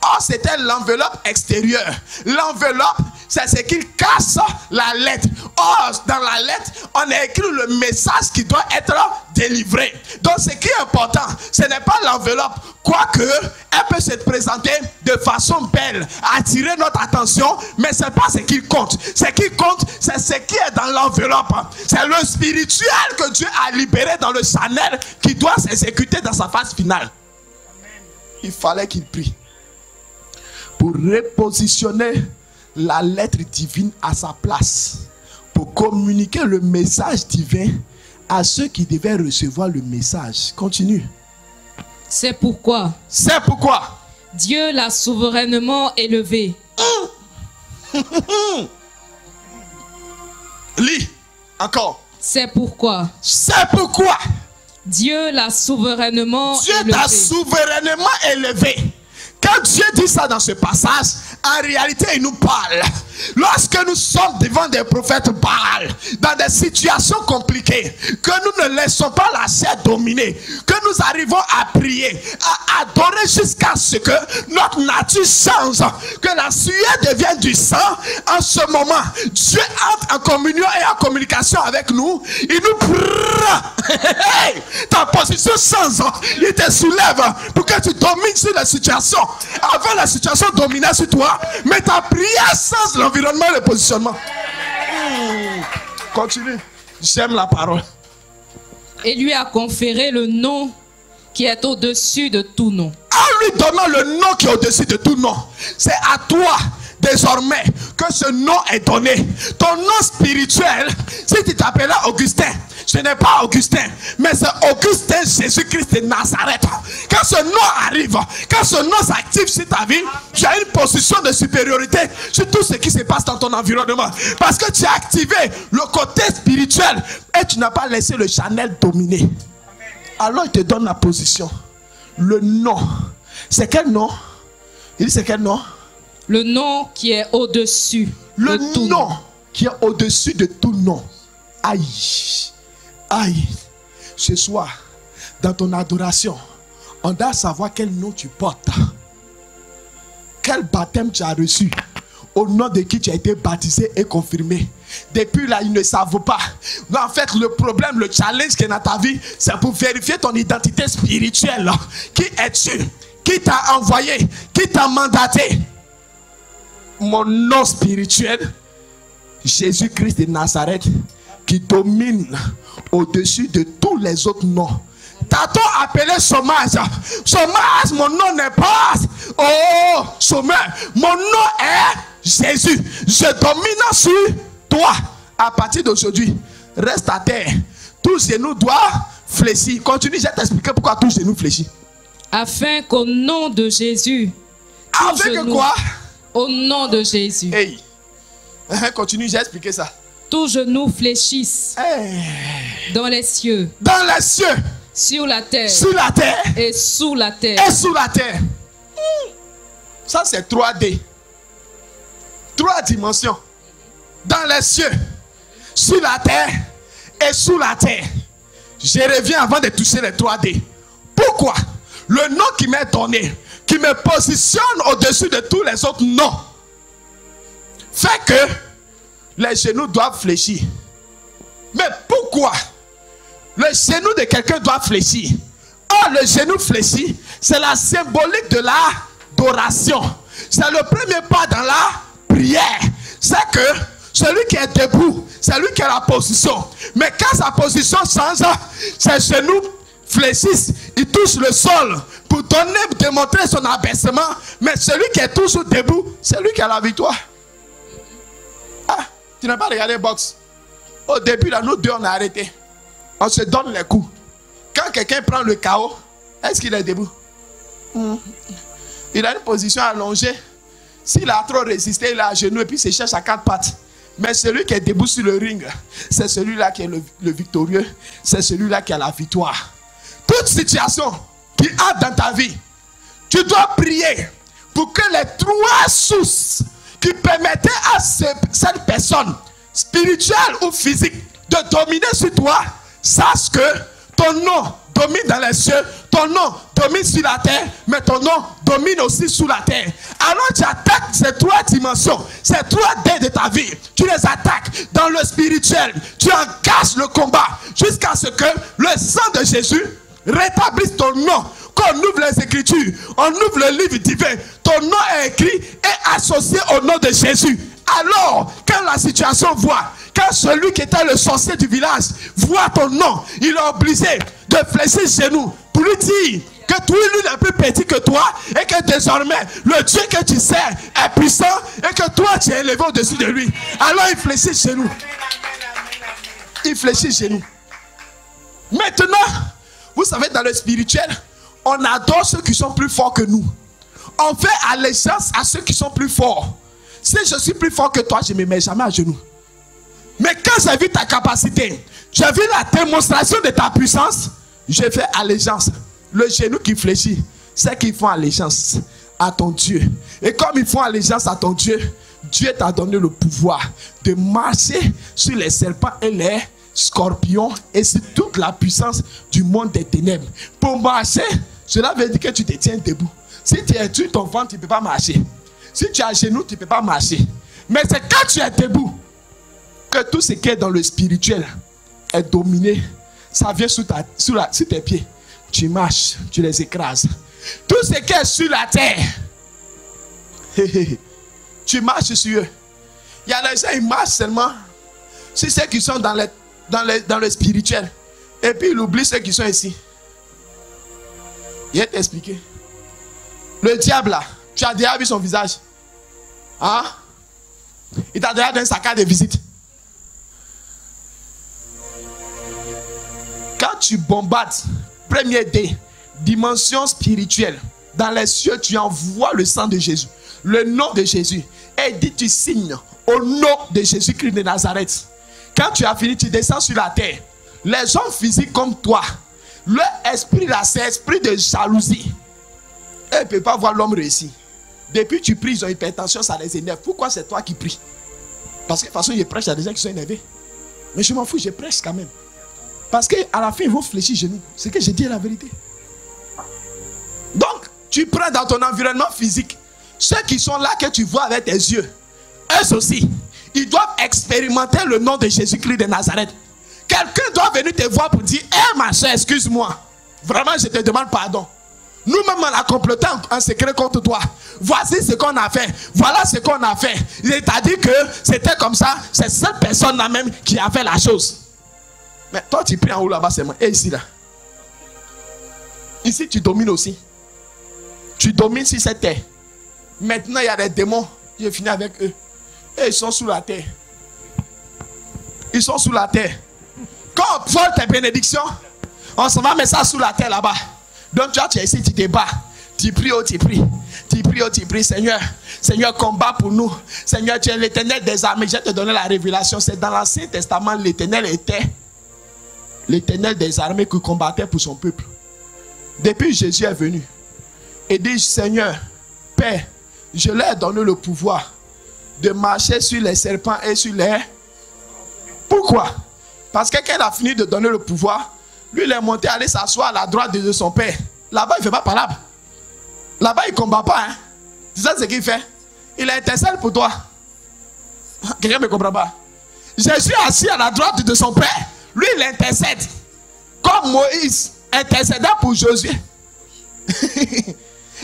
Or, c'était l'enveloppe extérieure. L'enveloppe, c'est ce qui casse la lettre. Or, dans la lettre, on a écrit le message qui doit être délivré. Donc, ce qui est important, ce n'est pas l'enveloppe. Quoique, elle peut se présenter de façon belle, attirer notre attention, mais ce n'est pas ce qui compte. Ce qui compte, c'est ce qui est dans l'enveloppe. C'est le spirituel que Dieu a libéré dans le charnel qui doit s'exécuter dans sa phase finale. Il fallait qu'il prie pour repositionner la lettre divine à sa place, pour communiquer le message divin à ceux qui devaient recevoir le message. Continue. C'est pourquoi Dieu l'a souverainement élevé. Lis encore. C'est pourquoi Dieu l'a souverainement élevé. Dieu t'a souverainement élevé. Quand Dieu dit ça dans ce passage, en réalité, il nous parle. Lorsque nous sommes devant des prophètes Baal, dans des situations compliquées, que nous ne laissons pas la chair dominer, que nous arrivons à prier, à adorer jusqu'à ce que notre nature change, que la sueur devienne du sang, en ce moment, Dieu entre en communion et en communication avec nous. Il nous prend. Ta position change. Il te soulève pour que tu domines sur la situation. Avant, la situation dominait sur toi, mais ta prière change l'environnement et le positionnement. Continue. J'aime la parole. Et lui a conféré le nom qui est au-dessus de tout nom. En lui donnant le nom qui est au-dessus de tout nom, c'est à toi désormais que ce nom est donné. Ton nom spirituel, si tu t'appelles Augustin, ce n'est pas Augustin, mais c'est Augustin Jésus-Christ de Nazareth. Quand ce nom arrive, quand ce nom s'active sur ta vie, tu as une position de supériorité sur tout ce qui se passe dans ton environnement. Parce que tu as activé le côté spirituel et tu n'as pas laissé le charnel dominer. Alors il te donne la position. Le nom. C'est quel nom? Il dit c'est quel nom? Le nom qui est au-dessus de tout nom. Qui est au-dessus de tout nom. Aïe. Aïe. Ce soir, dans ton adoration, on doit savoir quel nom tu portes. Quel baptême tu as reçu. Au nom de qui tu as été baptisé et confirmé. Depuis là, ils ne savent pas. Mais en fait, le problème, le challenge qui est dans ta vie, c'est pour vérifier ton identité spirituelle. Qui es-tu? Qui t'a envoyé? Qui t'a mandaté? Mon nom spirituel, Jésus-Christ de Nazareth, qui domine au-dessus de tous les autres noms. T'a-t-on appelé chômage? Chômage, mon nom n'est pas. Oh, chômeur. Mon nom est Jésus. Je domine sur toi. À partir d'aujourd'hui, reste à terre. Tous genoux doivent fléchir. Continue, je vais t'expliquer pourquoi tous genoux fléchissent. Afin qu'au nom de Jésus, Avec quoi? Au nom de Jésus. Hey. Continue, j'ai expliqué ça. Tous genoux fléchissent dans les cieux, dans les cieux, sur la terre, et sous la terre. Et sous la terre. Ça c'est 3D. 3 dimensions. Dans les cieux, sur la terre et sous la terre. Je reviens avant de toucher les 3D. Pourquoi? Le nom qui m'est donné, qui me positionne au-dessus de tous les autres noms, fait que les genoux doivent fléchir. Mais pourquoi le genou de quelqu'un doit fléchir? Or, le genou fléchit, c'est la symbolique de l'adoration. C'est le premier pas dans la prière. C'est que celui qui est debout, c'est lui qui a la position. Mais quand sa position change, ses genoux fléchissent, il touche le sol pour démontrer son abaissement. Mais celui qui est toujours debout, c'est lui qui a la victoire. Ah, tu n'as pas regardé boxe. Au début, là, nous deux, on a arrêté. On se donne les coups. Quand quelqu'un prend le KO, est-ce qu'il est debout? Il a une position allongée. S'il a trop résisté, il est à genoux et puis il se cherche à 4 pattes. Mais celui qui est debout sur le ring, c'est celui-là qui est le victorieux. C'est celui-là qui a la victoire. Toute situation qui a dans ta vie, tu dois prier pour que les 3 sources qui permettaient à cette personne, spirituelle ou physique, de dominer sur toi, sache que ton nom domine dans les cieux, ton nom domine sur la terre, mais ton nom domine aussi sous la terre. Alors tu attaques ces 3 dimensions, ces 3D de ta vie, tu les attaques dans le spirituel, tu engages le combat jusqu'à ce que le sang de Jésus rétablisse ton nom. Qu'on ouvre les Écritures, on ouvre le livre divin, ton nom est écrit et associé au nom de Jésus. Alors, quand la situation voit, quand celui qui était le sorcier du village voit ton nom, il est obligé de fléchir ses genoux pour lui dire que toi, lui est plus petit que toi et que désormais, le Dieu que tu sers est puissant et que toi, tu es élevé au-dessus de lui. Alors, il fléchit chez nous. Il fléchit chez nous. Maintenant, vous savez, dans le spirituel, on adore ceux qui sont plus forts que nous. On fait allégeance à ceux qui sont plus forts. Si je suis plus fort que toi, je ne me mets jamais à genoux. Mais quand j'ai vu ta capacité, j'ai vu la démonstration de ta puissance, je fais allégeance. Le genou qui fléchit, c'est qu'ils font allégeance à ton Dieu. Et comme ils font allégeance à ton Dieu, Dieu t'a donné le pouvoir de marcher sur les serpents et les scorpions et sur toute la puissance du monde des ténèbres. Pour marcher, cela veut dire que tu te tiens debout. Si tu es sur ton ventre, tu ne peux pas marcher. Si tu es à genoux, tu ne peux pas marcher. Mais c'est quand tu es debout que tout ce qui est dans le spirituel est dominé. Ça vient sur tes pieds. Tu marches, tu les écrases. Tout ce qui est sur la terre, tu marches sur eux. Il y a des gens qui marchent seulement sur ceux qui sont dans le spirituel. Et puis il oublie ceux qui sont ici. Il va t'expliquer. Le diable là, tu as déjà vu son visage? Hein? Il t'a déjà donné sa carte de visite. Quand tu bombardes, premier dé, dimension spirituelle, dans les cieux, tu envoies le sang de Jésus, le nom de Jésus, et dit tu signes au nom de Jésus-Christ de Nazareth. Quand tu as fini, tu descends sur la terre. Les hommes physiques comme toi, leur esprit là, c'est esprit de jalousie. Ils ne peuvent pas voir l'homme réussir. Depuis que tu pries, ils ont hypertension, ça les énerve. Pourquoi c'est toi qui pries? Parce que de toute façon, je prêche à des gens qui sont énervés. Mais je m'en fous, je prêche quand même. Parce qu'à la fin, ils vont fléchir genoux. C'est que je dis la vérité. Donc, tu prends dans ton environnement physique ceux qui sont là que tu vois avec tes yeux. Eux aussi, ils doivent expérimenter le nom de Jésus-Christ de Nazareth. Quelqu'un doit venir te voir pour dire: hé ma soeur, excuse-moi. Vraiment, je te demande pardon. Nous-mêmes, on a comploté un secret contre toi. Voici ce qu'on a fait. Voilà ce qu'on a fait. Il t'a dit que c'était comme ça. C'est cette personne-là même qui a fait la chose. Mais toi, tu pries en haut là-bas seulement. Et ici, là. Ici, tu domines aussi. Tu domines sur cette terre. Maintenant, il y a des démons. J'ai fini avec eux. Et ils sont sous la terre. Ils sont sous la terre. Quand on vole tes bénédictions, on s'en va mettre ça sous la terre là-bas. Donc toi tu es ici, tu te bats. Tu pries, oh tu pries. Tu pries, oh tu pries. Seigneur, Seigneur, combat pour nous. Seigneur, tu es l'Éternel des armées. Je vais te donner la révélation. C'est dans l'Ancien Testament, l'Éternel était l'Éternel des armées qui combattait pour son peuple. Depuis Jésus est venu et dit, Seigneur, Père, je leur ai donné le pouvoir de marcher sur les serpents et sur les... Pourquoi? Parce que quand il a fini de donner le pouvoir, lui il est monté aller s'asseoir à la droite de son père. Là-bas il ne fait pas palabre. Là-bas il ne combat pas. Hein? C'est ça ce qu'il fait. Il intercède pour toi. Quelqu'un ne me comprend pas. Jésus assis à la droite de son père. Lui il intercède. Comme Moïse intercédait pour Josué.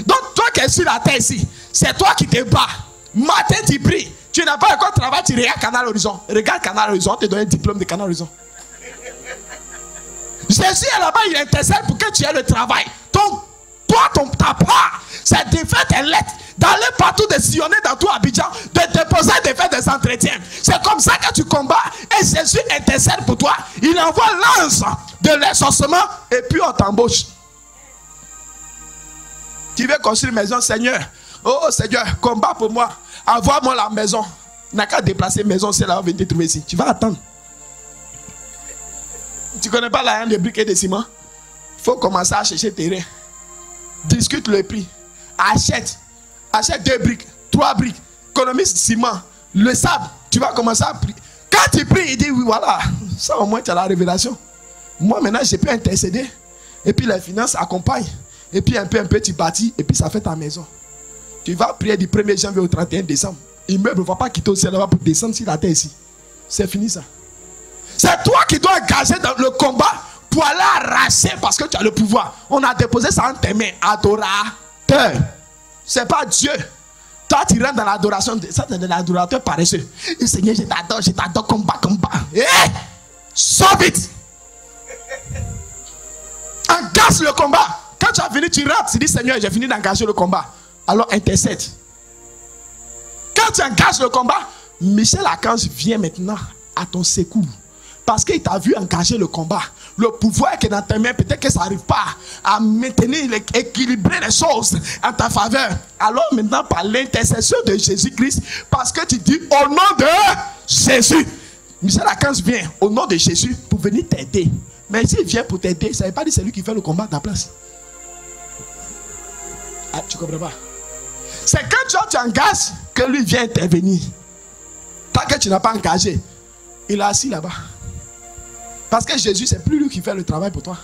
Donc toi qui es sur la terre ici, c'est toi qui te bats. Matin tu pries. Tu n'as pas encore travail, tu regardes Canal Horizon. Regarde Canal Horizon, on te donne un diplôme de Canal Horizon. Jésus est là-bas, il intercède pour que tu aies le travail. Donc, toi, ta part, c'est de faire tes lettres, d'aller partout, de sillonner dans tout Abidjan, de déposer, de faire des entretiens. C'est comme ça que tu combats. Et Jésus intercède pour toi. Il envoie l'ange de l'exaucement et puis on t'embauche. Tu veux construire une maison, Seigneur. Oh Seigneur, combat pour moi. Envoie-moi la maison. Tu n'as qu'à déplacer maison, c'est là où on vient te trouver ici. Tu vas attendre. Tu ne connais pas la de briques et de ciment? Il faut commencer à chercher terrain. Discute le prix. Achète. Achète 2 briques, 3 briques. Économise ciment. Le sable. Tu vas commencer à prier. Quand tu pries, il dit oui, voilà. Ça au moins tu as la révélation. Moi maintenant, je peux intercéder. Et puis les finances accompagnent. Et puis un peu tu bâtis. Et puis ça fait ta maison. Tu vas prier du 1er janvier au 31 décembre. L'immeuble ne va pas quitter au ciel là-bas pour descendre sur la terre ici. C'est fini ça. C'est toi qui dois engager dans le combat pour aller arracher parce que tu as le pouvoir. On a déposé ça entre tes mains. Adorateur. C'est pas Dieu. Toi tu rentres dans l'adoration. Ça c'est de l'adorateur paresseux. Et Seigneur, je t'adore, combat. Eh, sors vite. Engage le combat. Quand tu as fini, tu rentres. Tu dis Seigneur, j'ai fini d'engager le combat. Alors intercède. Quand tu engages le combat, Michel Archange vient maintenant à ton secours. Parce qu'il t'a vu engager le combat. Le pouvoir qui est dans tes mains, peut-être que ça n'arrive pas à maintenir, équilibrer les choses en ta faveur. Alors maintenant, par l'intercession de Jésus-Christ, parce que tu dis au nom de Jésus. Michel Archange vient au nom de Jésus pour venir t'aider. Mais s'il vient pour t'aider, ça ne veut pas dire que c'est lui qui fait le combat à ta place. Ah, tu ne comprends pas? C'est quand tu engages que lui vient intervenir. Tant que tu n'as pas engagé, il est assis là-bas. Parce que Jésus, c'est plus lui qui fait le travail pour toi.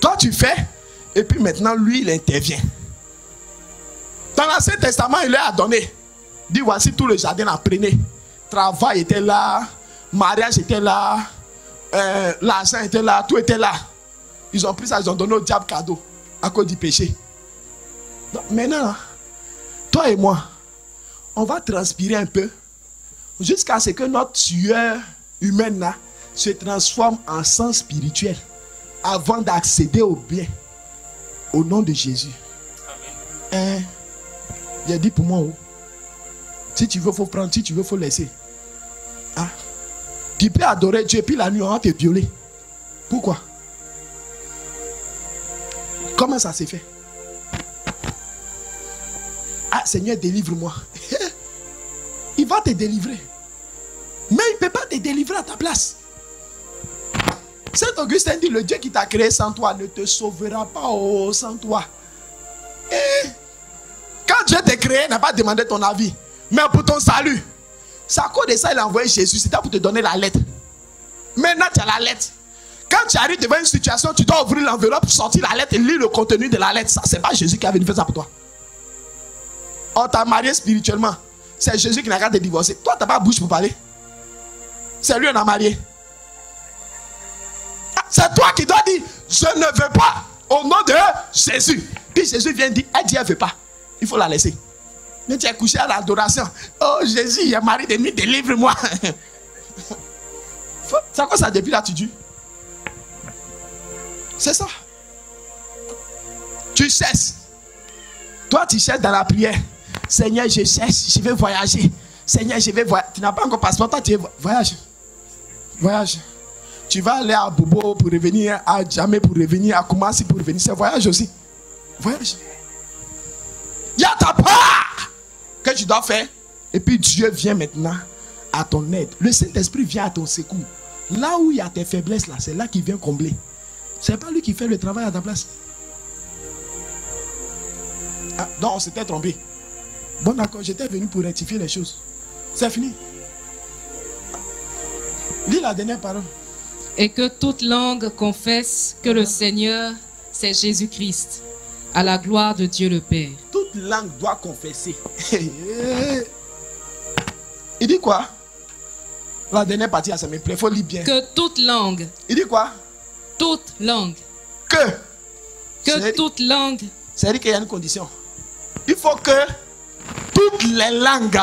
Toi, tu fais, et puis maintenant, lui, il intervient. Dans l'Ancien Testament, il leur a donné. Dit, voici tout le jardin, apprenez. Travail était là, mariage était là, l'argent était là, tout était là. Ils ont pris ça, ils ont donné au diable cadeau, à cause du péché. Donc, maintenant, toi et moi, on va transpirer un peu, jusqu'à ce que notre tueur humain là, se transforme en sang spirituel avant d'accéder au bien au nom de Jésus. Amen. Il a dit pour moi, oh, si tu veux, il faut prendre, si tu veux, il faut laisser. Ah. Tu peux adorer Dieu, puis la nuit, on va te violer. Pourquoi? Comment ça s'est fait? Ah, Seigneur, délivre-moi. Il va te délivrer. Mais il ne peut pas te délivrer à ta place. Saint Augustin dit, le Dieu qui t'a créé sans toi ne te sauvera pas sans toi. Et quand Dieu t'a créé, il n'a pas demandé ton avis. Mais pour ton salut, c'est à cause de ça qu'il a envoyé Jésus. C'était pour te donner la lettre. Maintenant, tu as la lettre. Quand tu arrives devant une situation, tu dois ouvrir l'enveloppe, sortir la lettre et lire le contenu de la lettre. Ça, c'est pas Jésus qui a venu faire ça pour toi. On t'a marié spirituellement. C'est Jésus qui n'a qu'à te divorcer. Toi, tu n'as pas bouche pour parler. C'est lui qui a marié. C'est toi qui dois dire, je ne veux pas, au nom de Jésus. Puis Jésus vient dire, elle dit, elle ne veut pas. Il faut la laisser. Mais tu es couché à l'adoration. Oh Jésus, il est marié de nuit, délivre-moi. C'est quoi ça depuis là, tu dis? C'est ça. Tu cherches. Toi, tu cherches dans la prière. Seigneur, je cherche, je vais voyager. Seigneur, je vais voyager. Tu n'as pas encore passeport, toi, tu voyages. Voyage. Tu vas aller à Bobo pour revenir, à Djamé pour revenir, à Koumassi pour revenir. C'est voyage aussi. Voyage. Il y a ta part que tu dois faire. Et puis Dieu vient maintenant à ton aide. Le Saint-Esprit vient à ton secours. Là où il y a tes faiblesses, là, c'est là qu'il vient combler. C'est pas lui qui fait le travail à ta place. Ah, non, on s'était trompé. Bon, d'accord, j'étais venu pour rectifier les choses. C'est fini. Lis la dernière parole. Et que toute langue confesse que le Seigneur, c'est Jésus-Christ, à la gloire de Dieu le Père. Toute langue doit confesser. Il dit quoi? La dernière partie, ça me plaît, il faut lire bien. Que toute langue. Il dit quoi? Toute langue. Que toute langue. C'est-à-dire qu'il y a une condition. Il faut que toutes les langues,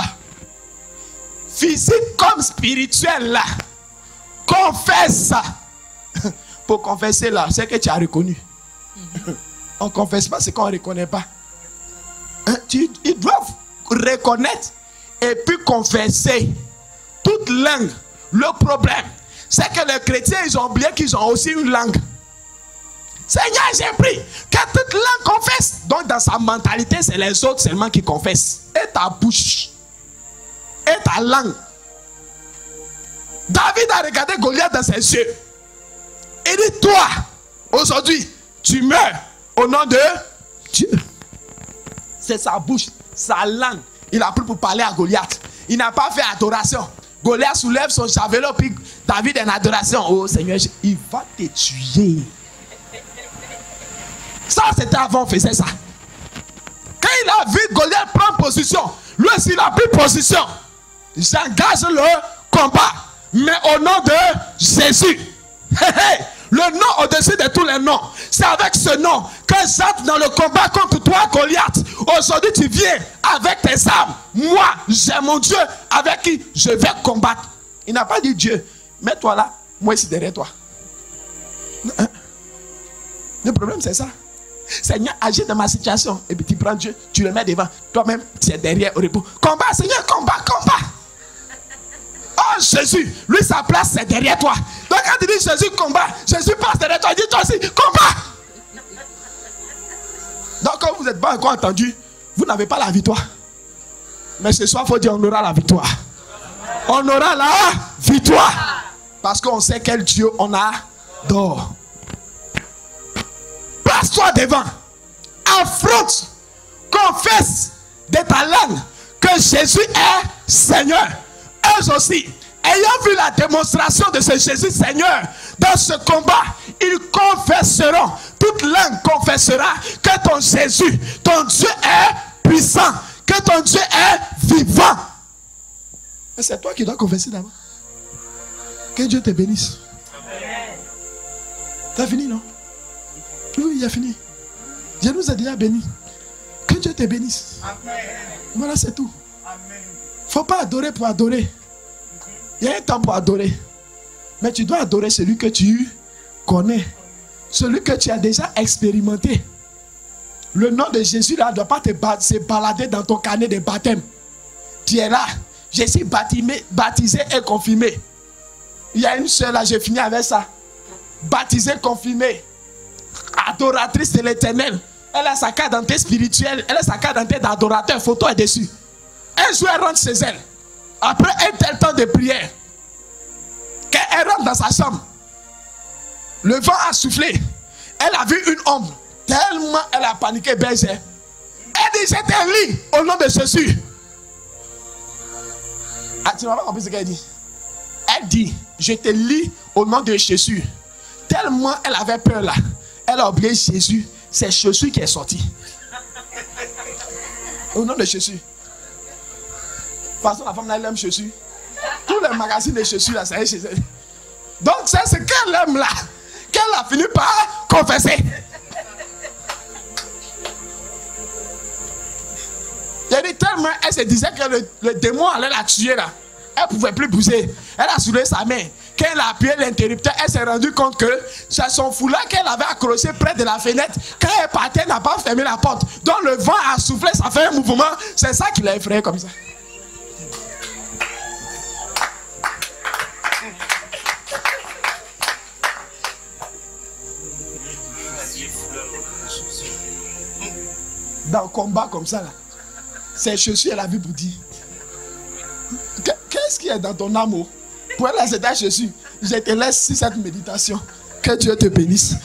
physiques comme spirituelles, là, confessent. Pour confesser là, c'est que tu as reconnu. On ne confesse pas ce qu'on ne reconnaît pas. Ils doivent reconnaître et puis confesser. Toute langue. Le problème, c'est que les chrétiens, ils ont oublié qu'ils ont aussi une langue. Seigneur, j'ai pris que toute langue confesse. Donc dans sa mentalité, c'est les autres seulement qui confessent. Et ta bouche. Et ta langue. David a regardé Goliath dans ses yeux. Il dit, toi, aujourd'hui, tu meurs au nom de Dieu. C'est sa bouche, sa langue. Il a pris pour parler à Goliath. Il n'a pas fait adoration. Goliath soulève son javelot, puis David en adoration. Oh Seigneur, il va te tuer. Ça, c'était avant, on faisait ça. Quand il a vu Goliath prendre position, lui aussi, il a pris position. J'engage le combat, mais au nom de Jésus. Le nom au-dessus de tous les noms. C'est avec ce nom que j'entre dans le combat contre toi, Goliath. Aujourd'hui, tu viens avec tes armes. Moi, j'ai mon Dieu avec qui je vais combattre. Il n'a pas dit Dieu, mets-toi là, moi ici derrière toi. Le problème, c'est ça. Seigneur, agis dans ma situation. Et puis tu prends Dieu, tu le mets devant. Toi-même, tu es derrière au repos. Combat, Seigneur, combat, combat. Oh Jésus, lui sa place c'est derrière toi. Donc quand tu dis Jésus combat, Jésus passe derrière toi, dis toi aussi combat. Donc quand vous n'êtes pas encore entendu, vous n'avez pas la victoire. Mais ce soir il faut dire on aura la victoire. On aura la victoire. Parce qu'on sait quel Dieu on adore. Place-toi devant. Affronte. Confesse de ta langue que Jésus est Seigneur. Eux aussi, ayant vu la démonstration de ce Jésus Seigneur dans ce combat, ils confesseront, toute langue confessera que ton Jésus, ton Dieu est puissant, que ton Dieu est vivant. Mais c'est toi qui dois confesser d'abord. Que Dieu te bénisse. T'as fini, non? Oui, il a fini. Dieu nous a déjà bénis. Que Dieu te bénisse. Amen. Voilà, c'est tout. Il ne faut pas adorer pour adorer. Il y a un temps pour adorer. Mais tu dois adorer celui que tu connais. Celui que tu as déjà expérimenté. Le nom de Jésus là ne doit pas se balader dans ton carnet de baptême. Tu es là. Je suis baptisé et confirmé. Il y a une soeur là, j'ai fini avec ça. Baptisée, confirmée. Adoratrice de l'Éternel. Elle a sa carte d'identité spirituelle. Elle a sa carte d'identité d'adorateur. Photo est dessus. Un jour, elle rentre chez elle. Après un tel temps de prière, quand elle rentre dans sa chambre, le vent a soufflé. Elle a vu une ombre. Tellement elle a paniqué, berger. Elle dit, je te lis au nom de Jésus. Ah, tu n'as pas compris ce qu'elle dit? Elle dit, je te lis au nom de Jésus. Tellement elle avait peur là. Elle a oublié Jésus. C'est Jésus qui est sorti. Au nom de Jésus. De toute façon, la femme là, elle aime Jésus. Tous les magazines de Jésus là, ça y est chez elle. Donc c'est ce qu'elle aime là, qu'elle a fini par confesser. Elle dit tellement, elle se disait que le démon allait la tuer là. Elle ne pouvait plus bouger. Elle a soulé sa main. Quand elle a appuyé l'interrupteur, elle s'est rendue compte que c'est son foulard qu'elle avait accroché près de la fenêtre. Quand elle partait, elle n'a pas fermé la porte. Donc le vent a soufflé, ça fait un mouvement. C'est ça qui l'a effrayé comme ça. dans le combat comme ça, là, c'est chaussures, elle a vu pour dire. Qu'est-ce qui est dans ton amour? Pour elle, c'est ta chaussure. Je te laisse sur cette méditation. Que Dieu te bénisse.